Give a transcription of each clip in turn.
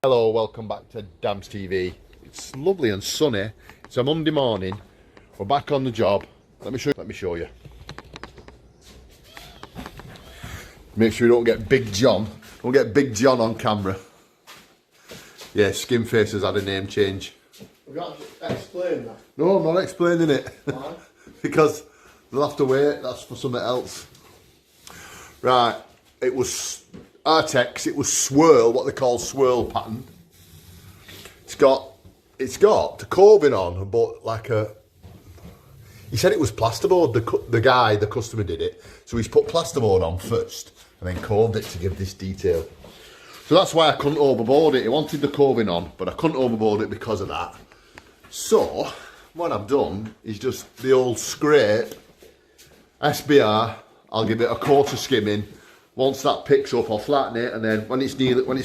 Hello, welcome back to DamsTV. It's lovely and sunny. It's a Monday morning. We're back on the job. Let me show you. Make sure you don't get Big John. Don't get Big John on camera. Yeah, Skinface has had a name change. We've got to explain that. No, I'm not explaining it. Why? Because they'll have to wait. That's for something else. Right, it was Artex. It was swirl, what they call swirl pattern. It's got the coving on, but like a. He said it was plasterboard. The customer did it, so he's put plasterboard on first and then coved it to give this detail. So that's why I couldn't overboard it. He wanted the coving on, but I couldn't overboard it because of that. So what I've done is just the old scrape SBR. I'll give it a quarter skimming. Once that picks up, I'll flatten it, and then when it's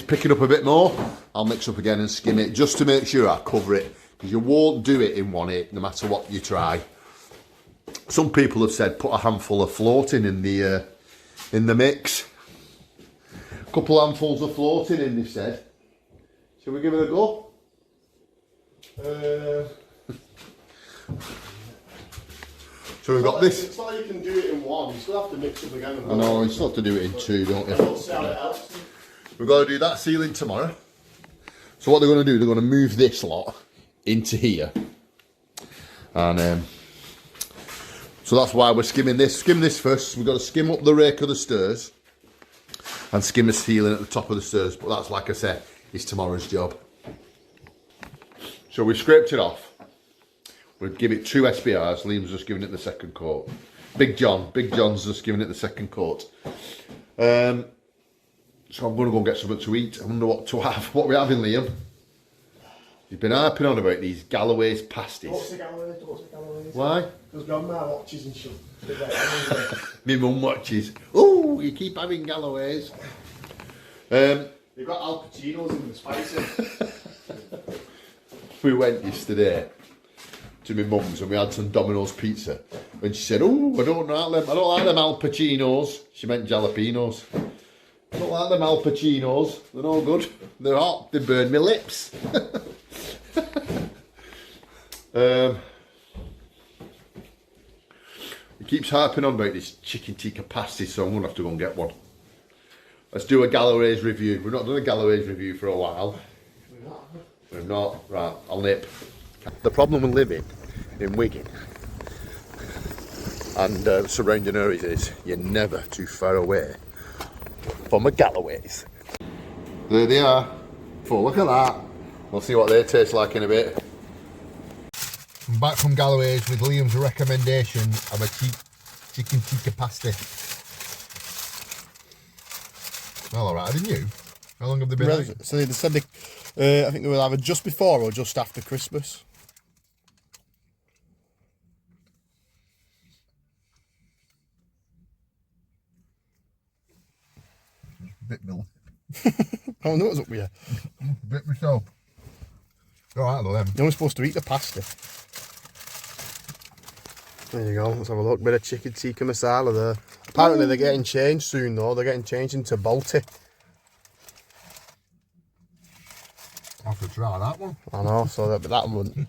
picking up a bit more, I'll mix up again and skim it just to make sure I cover it, because you won't do it in one hit no matter what you try. Some people have said put a handful of floating in the mix. A couple handfuls of floating in, they said. Shall we give it a go? So we've got this. It's like you can do it in one, you still have to mix up again. I know, you still have to do it in two, don't you? We'll see how it helps. We've got to do that ceiling tomorrow. So what they're going to do, they're going to move this lot into here. And so that's why we're skimming this. Skim this first. We've got to skim up the rake of the stairs and skim the ceiling at the top of the stairs. But that's, like I said, is tomorrow's job. So we scraped it off. We'll give it 2 SBRs. Liam's just giving it the second coat. Big John's just giving it the second coat. So I'm going to go and get something to eat. I wonder what to have. What are we having, Liam? You've been harping on about these Galloways pasties. What's the Galloways? Why? Because Grandma watches and shit. My mum watches. Oh, you keep having Galloways. They've got Al Pacino's in the spicy. We went yesterday to my mum's and we had some Domino's pizza. And she said, "Oh, I don't like them Al Pacinos." She meant jalapenos. I don't like them Al Pacinos. They're no good. They're hot. They burn my lips. He keeps harping on about this chicken tikka pasty, so I'm going to have to go and get one. Let's do a Galloways review. We've not done a Galloways review for a while. We've not. Right, I'll nip. The problem with living in Wigan and surrounding areas is you're never too far away from a Galloways. There they are. Oh, look at that. We'll see what they taste like in a bit. I'm back from Galloways with Liam's recommendation of a chicken tikka pasty. Well, alright, didn't you? How long have they been out? So they said I think they will either just before or just after Christmas. Bit me. Oh no, it's up with you. Bit myself. Alright, though, then. You're only supposed to eat the pasta. There you go, let's have a look. Bit of chicken tikka masala there. Apparently they're getting changed soon though, they're getting changed into Balti. I'll have to try that one. I know, so that one.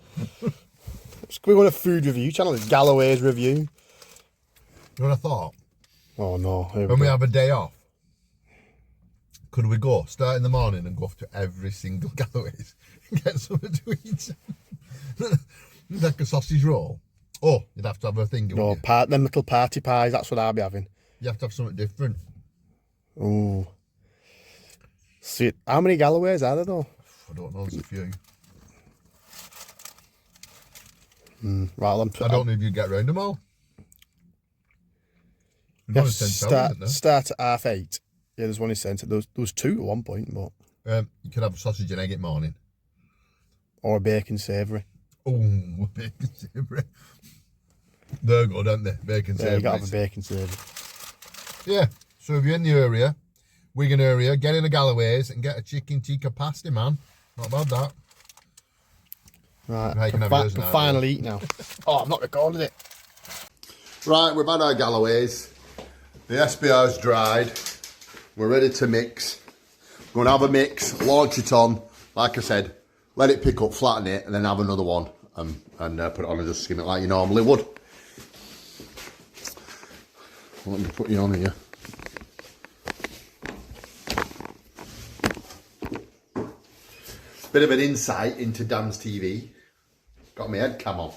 We want a food review channel, it's Galloways review. You know what I thought? Oh no. When we have a day off, could we go, start in the morning and go off to every single Galloways and get something to eat? Like a sausage roll. Oh, you'd have to have a thing. No, them little party pies, that's what I'll be having. You have to have something different. Ooh. See, how many Galloways are there though? I don't know, there's a few. Right, I don't know if you get round them all. Start at 8:30. Yeah, there's one in centre. There was 2 at one point, but you could have a sausage and egg at morning. Or a bacon savoury. Oh, bacon savoury. They're good, aren't they? Bacon savoury. Yeah, you got to have a bacon savoury. Yeah, so if you're in the area, Wigan area, get in a Galloways and get a chicken tikka pasty, man. Not bad, that. Right, I can finally eat now. Oh, I've not recorded it. Right, we've had our Galloways. The SBR's dried. We're ready to mix. We're going to have a mix, launch it on, like I said, let it pick up, flatten it, and then have another one and put it on and just skim it like you normally would. Let me put you on here. Bit of an insight into DamsTV. Got my head cam on.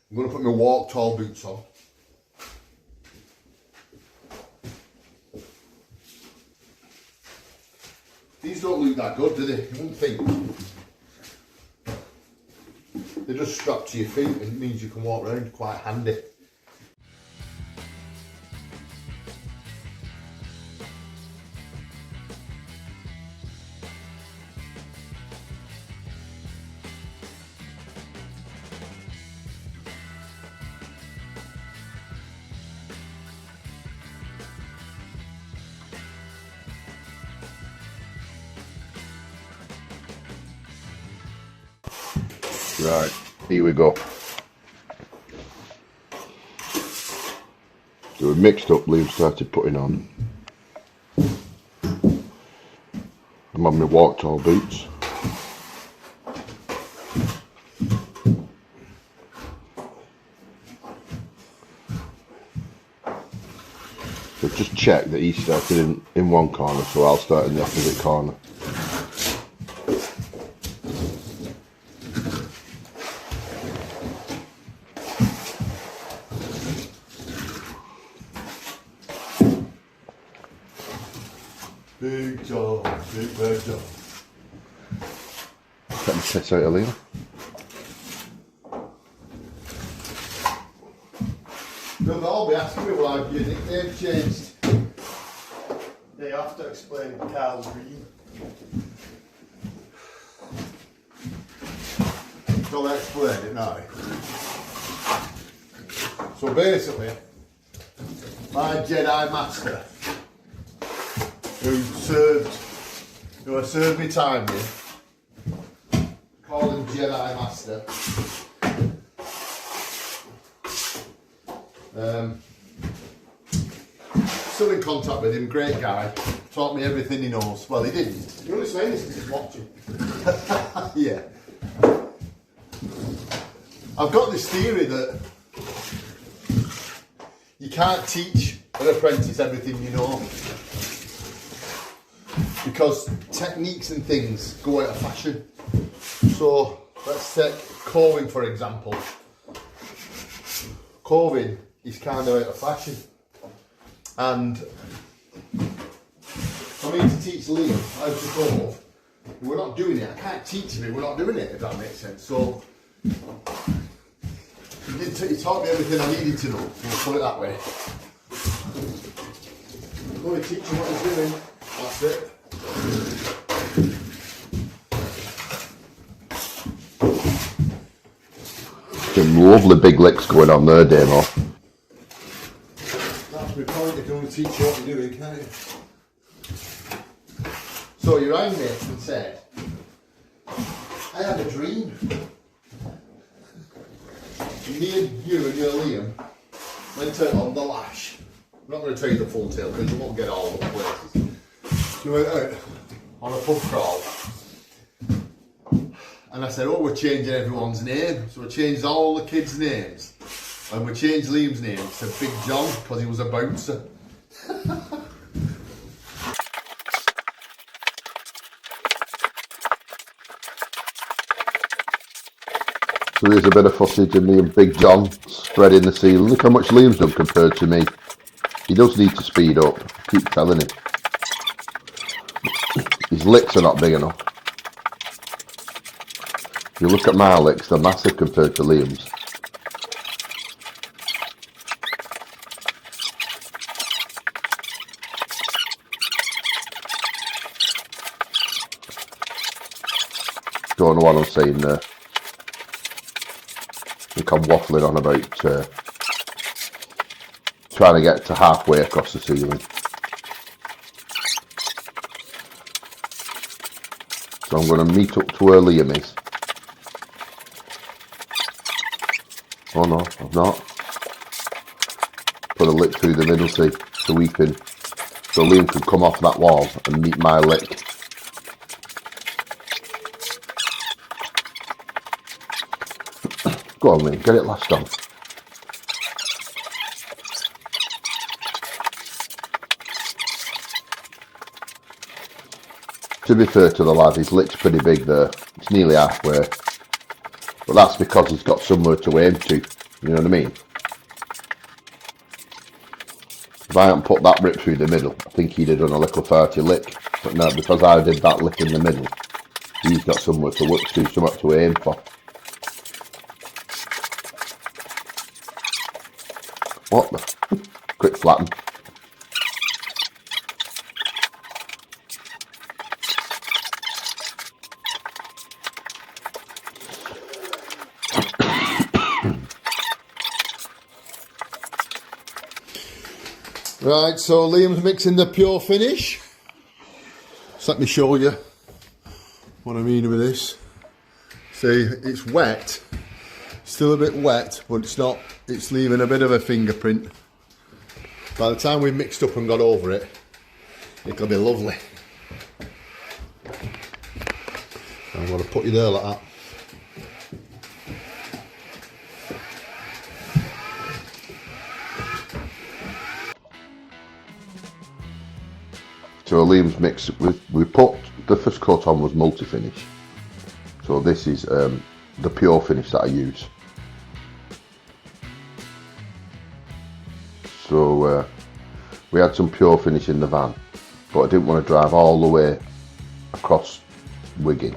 I'm going to put my walk tall boots on. These don't look that good, do they? You wouldn't think. They're just strapped to your feet and it means you can walk around quite handy. Right, here we go. So we mixed up, Liam started putting on. I'm on my walk tall boots. So just check that he started in one corner, so I'll start in the opposite corner. Big job, big job. Get my tits out of Liam. They'll all be asking me why your nickname changed. Yeah, you have to explain Carl's dream. So I'll explain it now. So basically, my Jedi Master, who I served my time with, called him Jedi Master. Still in contact with him, great guy, taught me everything he knows. Well, he didn't. You're only saying this because he's watching. Yeah. I've got this theory that you can't teach an apprentice everything you know, because techniques and things go out of fashion. So let's take coving for example. Coving is kind of out of fashion, and for me to teach Liam how to cove, we're not doing it. I can't teach him, we're not doing it, if that makes sense. So he taught me everything I needed to know, we'll put it that way. I'm only teach him what he's doing, that's it. Some lovely big licks going on there, Damo. That's my point, you can only teach you what you're doing, can't you? So you rang me and said, I had a dream. Me and you and your Liam went out on the lash. I'm not going to tell you the full tale because you won't get all the places. We went out on a pub crawl. And I said, oh, we're changing everyone's name. So we changed all the kids' names. And we changed Liam's name to Big John because he was a bouncer. So here's a bit of footage of me and Big John spreading the ceiling. Look how much Liam's done compared to me. He does need to speed up. Keep telling him. His licks are not big enough. If you look at my licks, they're massive compared to Liam's. Don't know what I'm saying there. I think I'm waffling on about trying to get to halfway across the ceiling. So I'm going to meet up to where Liam is. Oh no, I've not. Put a lick through the middle, see, so Liam can come off that wall and meet my lick. Go on, Liam, get it last on. To be fair to the lad, his lick's pretty big there. It's nearly halfway. But that's because he's got somewhere to aim to. You know what I mean? If I hadn't put that rip through the middle, I think he'd have done a little farty lick. But no, because I did that lick in the middle, he's got somewhere to work to, something to aim for. What the? Quick flatten. Right, so Liam's mixing the pure finish. So let me show you what I mean with this. See, it's wet, still a bit wet, but it's not, it's leaving a bit of a fingerprint. By the time we've mixed up and got over it, it'll be lovely. I'm going to put you there like that. So Liam's mix, we put, the first coat on was multi-finish. So this is the pure finish that I use. So we had some pure finish in the van, but I didn't want to drive all the way across Wigan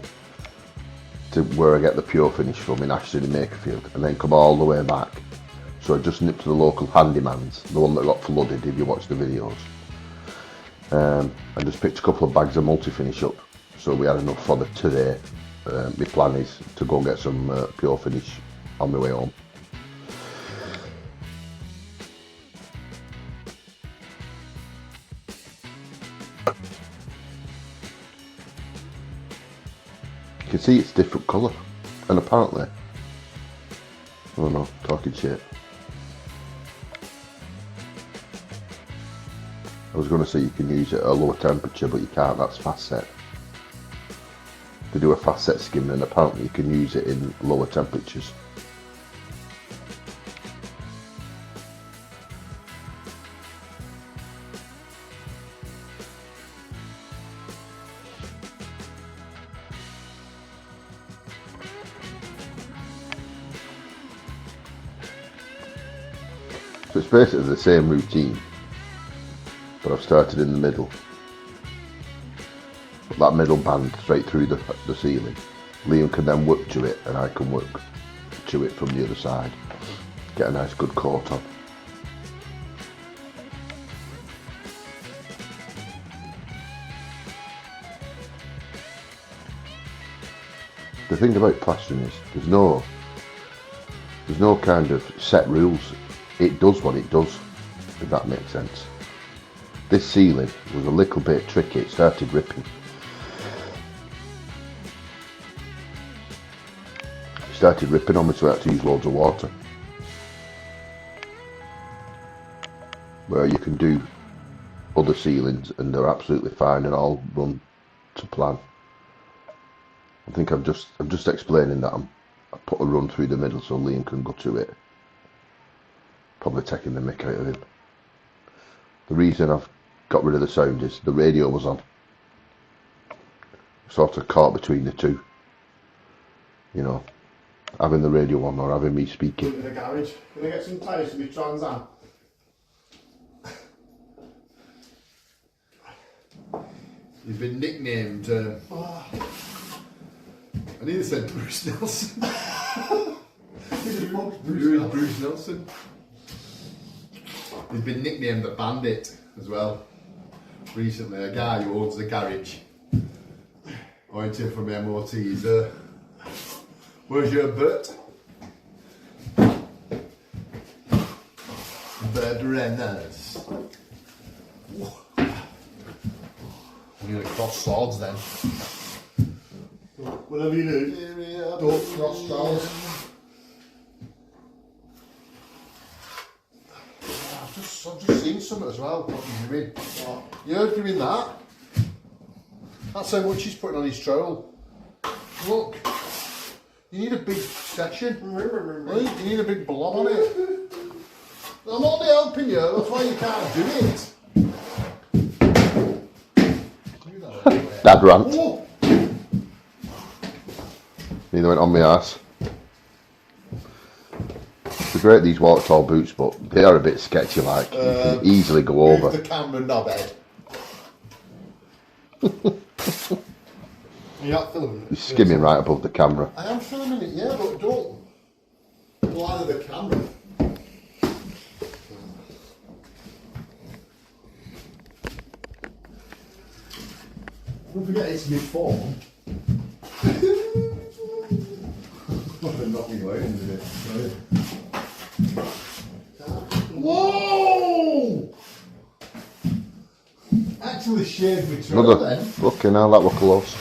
to where I get the pure finish from in Ashton in Makerfield and then come all the way back. So I just nipped to the local handymans, the one that got flooded if you watch the videos. I just picked a couple of bags of multi-finish up, so we had enough for the today. My plan is to go and get some pure finish on my way home. You can see it's different colour, and apparently, I don't know, talking shit. I was going to say you can use it at a lower temperature, but you can't, that's fast set. They do a fast set skimming and apparently you can use it in lower temperatures. So it's basically the same routine, but I've started in the middle. Put that middle band straight through the ceiling. Liam can then work to it and I can work to it from the other side. Get a nice good coat on. The thing about plastering is there's no kind of set rules. It does what it does, if that makes sense. This ceiling was a little bit tricky, it started ripping. It started ripping on me, so I had to use loads of water. Where you can do other ceilings and they're absolutely fine and all run to plan. I think I'm just explaining that I put a run through the middle so Liam can go to it. Probably taking the mick out of him. The reason I've got rid of the sound is the radio was on. Sort of caught between the two. You know, having the radio on or having me speaking. In the garage. Can I get some tyres to be Trans Am? You've been nicknamed. I nearly said Bruce Nelson. Bruce Nelson. He's been nicknamed the Bandit as well. Recently, a guy who owns the garage went in from MOT. He's where's your Bert? Bert Renners. We're going to cross swords then. Whatever you do, don't cross swords. I've just seen something as well. What are you doing? You're doing that. That's how much he's putting on his trowel. Look. You need a big section. Right? You need a big blob on it. I'm only helping you, that's why you can't do it. Dad rant. Oh. Neither went on my ass. They're great, these water tall boots, but they are a bit sketchy like. You can easily go Move over. the camera knobhead. You're not filming it? You're skimming right above the camera. I am filming it, yeah, but don't lie to the camera. Don't forget it's my phone. Knock me away in a minute. Whoa! Actually shaved me trail then. Fucking hell, that were close.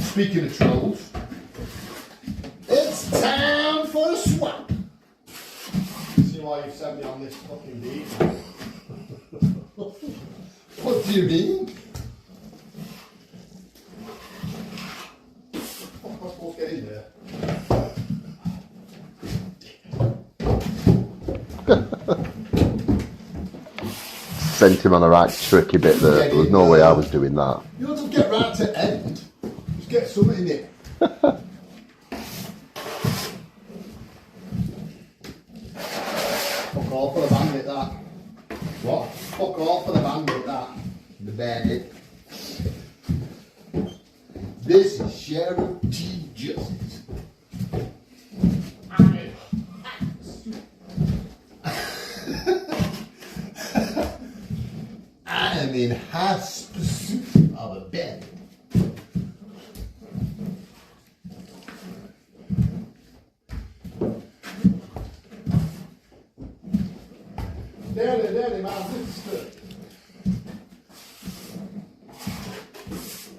Speaking of trolls, it's time for a swap. See why you sent me on this fucking deed. What do you mean? What am I supposed to get in there? Sent him on the right tricky bit there. There was no way I was doing that. You don't just get right to end. Just get something in it. Fuck off for the bandit, that. What? Fuck off for the bandit, that. The bandit. This is Sheriff T. Justice. I am in high pursuit of a bandit. Daddy, my sister.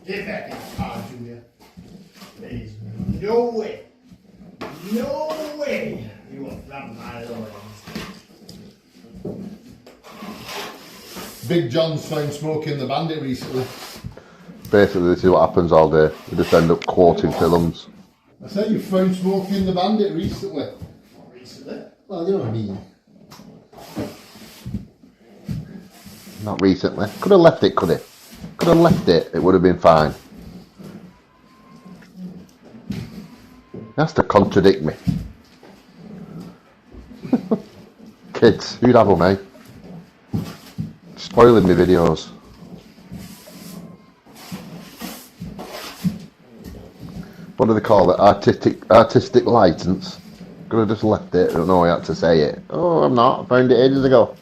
Get back in the car, Junior. Please. No way. No way. You will flap my loins. Big John's found smoking the bandit recently. Basically, this is what happens all day. We just end up quoting films. I said you found smoking the bandit recently. Recently? Well, you know what I mean. Not recently. Could have left it, could he? Could have left it. It would have been fine. He has to contradict me. Kids, who'd have them, eh? Spoiling my videos. What do they call it? Artistic license. Could have just left it. I don't know how I had to say it. Oh, I'm not. I found it ages ago.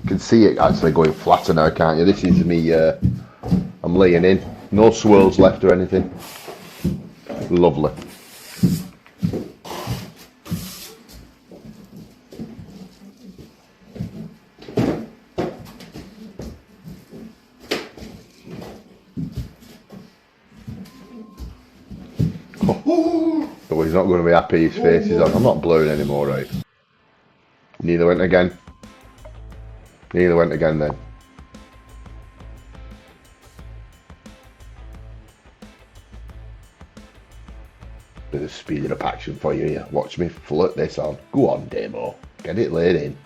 You can see it actually going flatter now, can't you? This is me. I'm laying in. No swirls left or anything. Lovely. Oh, he's not going to be happy, his face is on. I'm not blurring anymore, right? Neither went again. Neither went again then. Bit of speeding up action for you here. Watch me flirt this on. Go on, Demo. Get it laid in.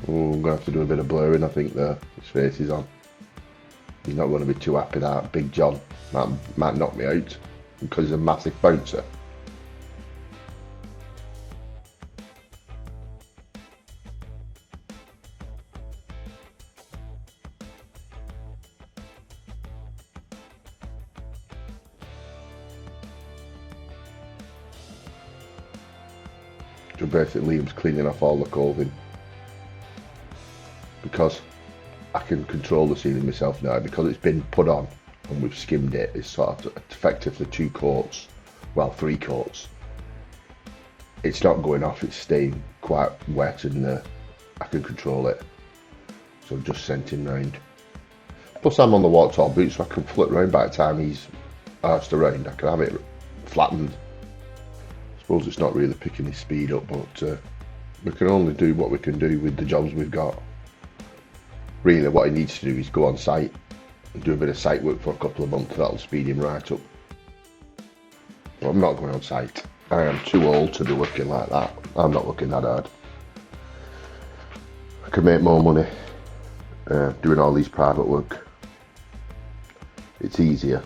Oh, I'm going to have to do a bit of blurring, I think, there. His face is on. He's not going to be too happy, that Big John. That might knock me out because he's a massive bouncer. So basically, Liam's cleaning off all the clothing. Because I can control the ceiling myself now, because it's been put on and we've skimmed it. It's sort of effectively 2 coats, well, 3 coats. It's not going off, it's staying quite wet, and I can control it. so I've just sent him round. Plus I'm on the watertop boot, so I can flip round by the time he's arsed around. I can have it flattened. I suppose it's not really picking his speed up, but we can only do what we can do with the jobs we've got. Really what he needs to do is go on site and do a bit of site work for a couple of months. That'll speed him right up. But I'm not going on site. I am too old to be working like that. I'm not working that hard. I can make more money doing all these private work. It's easier.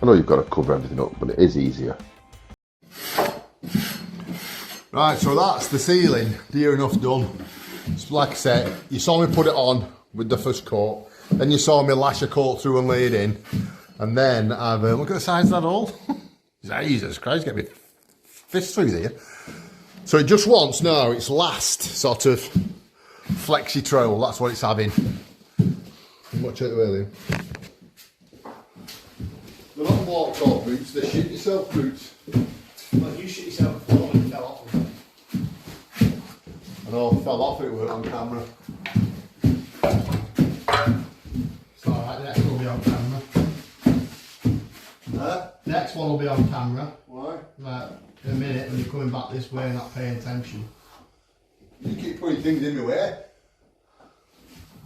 I know you've got to cover everything up, but it is easier. Right, so that's the ceiling, near enough done. So like I said, you saw me put it on with the first coat, then you saw me lash a coat through and lay it in, and then I've, look at the size of that hole. Jesus Christ, get me fist through there. So it just wants now its last sort of flexi trowel, that's what it's having. Watch out earlier. They're not walk off boots, they're shit yourself boots. Well, you shit yourself before and fell off them. I know, fell off it, weren't on camera. It's alright, the next one will be on camera. Next one will be on camera. Why? Like, in a minute when you're coming back this way and not paying attention. You keep putting things in my way.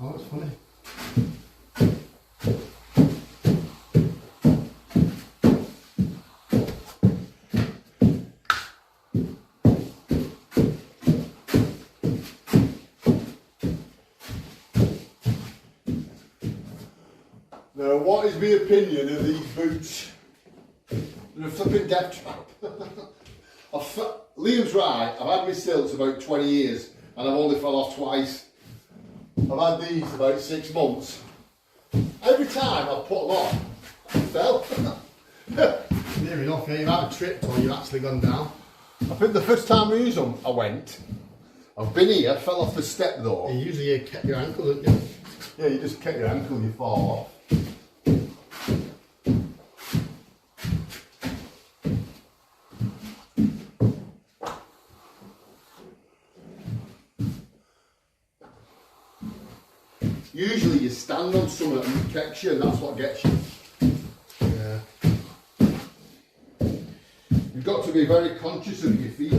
Oh, it's funny. Now, what is my opinion of these boots? They're a flipping death trap. Liam's right, I've had my stilts about 20 years and I've only fell off twice. I've had these about 6 months. Every time I've put them on, I fell. Near enough, yeah, you've had a trip or you've actually gone down. I think the first time I used them, I went. I've been here, fell off the step though. You usually kept your ankle, don't you? Yeah, you just kick your ankle and you fall off. Usually you stand on something and it kicks you and that's what gets you. Yeah. You've got to be very conscious of your feet.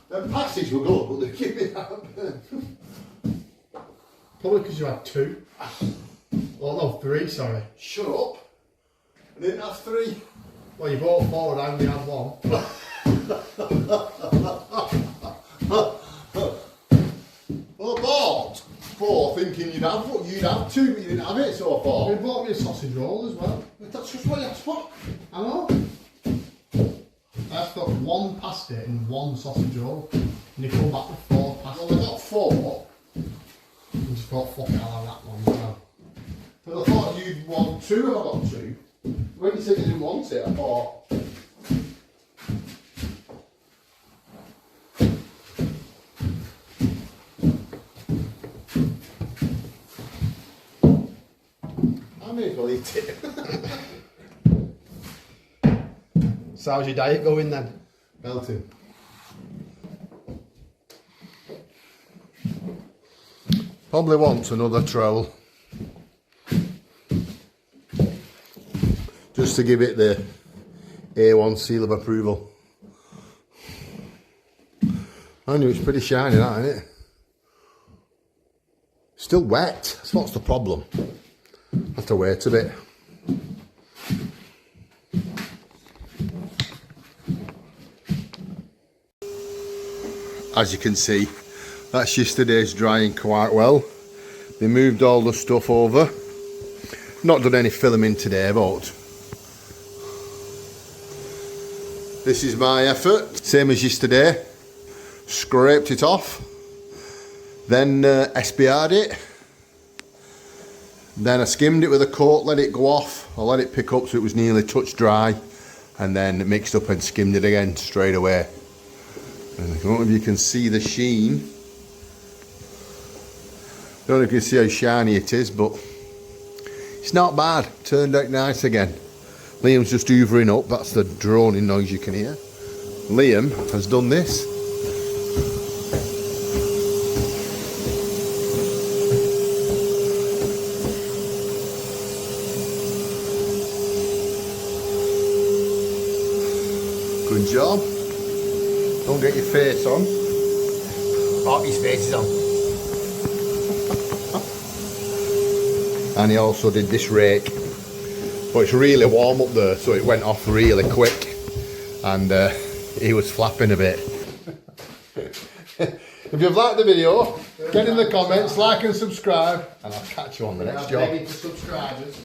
Them pasties were good, but they give me that burn. Probably because you had 2. Well, no, 3, sorry. Shut up. I didn't have 3. Well, you bought 4 and I only had 1. Well, I bought 4 thinking you'd have 2, but you didn't have it so far. You bought me a sausage roll as well. That's just what you asked for. I know. I asked for 1 pasty and 1 sausage roll. And you come back with 4 pasties. Well, I got 4. And just thought, fuck it, I'll have that one as well. But I thought you'd want 2 and I got 2. When you said you didn't want it, I thought. I may as well eat it. So how's your diet going then? Melting. Probably wants another trowel. Just to give it the A1 seal of approval. I knew it's pretty shiny, that, isn't it? Still wet. That's what's the problem. Have to wait a bit. As you can see, that's yesterday's drying quite well. They moved all the stuff over. Not done any filming today, but this is my effort. Same as yesterday. Scraped it off. Then SBR'd it. Then I skimmed it with a coat, let it go off. I let it pick up so it was nearly touch dry. And then mixed up and skimmed it again straight away. And I don't know if you can see the sheen. Don't know if you can see how shiny it is, but it's not bad. Turned out nice again. Liam's just hoovering up. That's the droning noise you can hear. Liam has done this. Good job. Don't get your face on. Oh, his face is on. And he also did this rake. But it's really warm up there, so it went off really quick. And he was flapping a bit. If you've liked the video, get in the comments, like and subscribe. And I'll catch you on the next job. Begging for subscribers.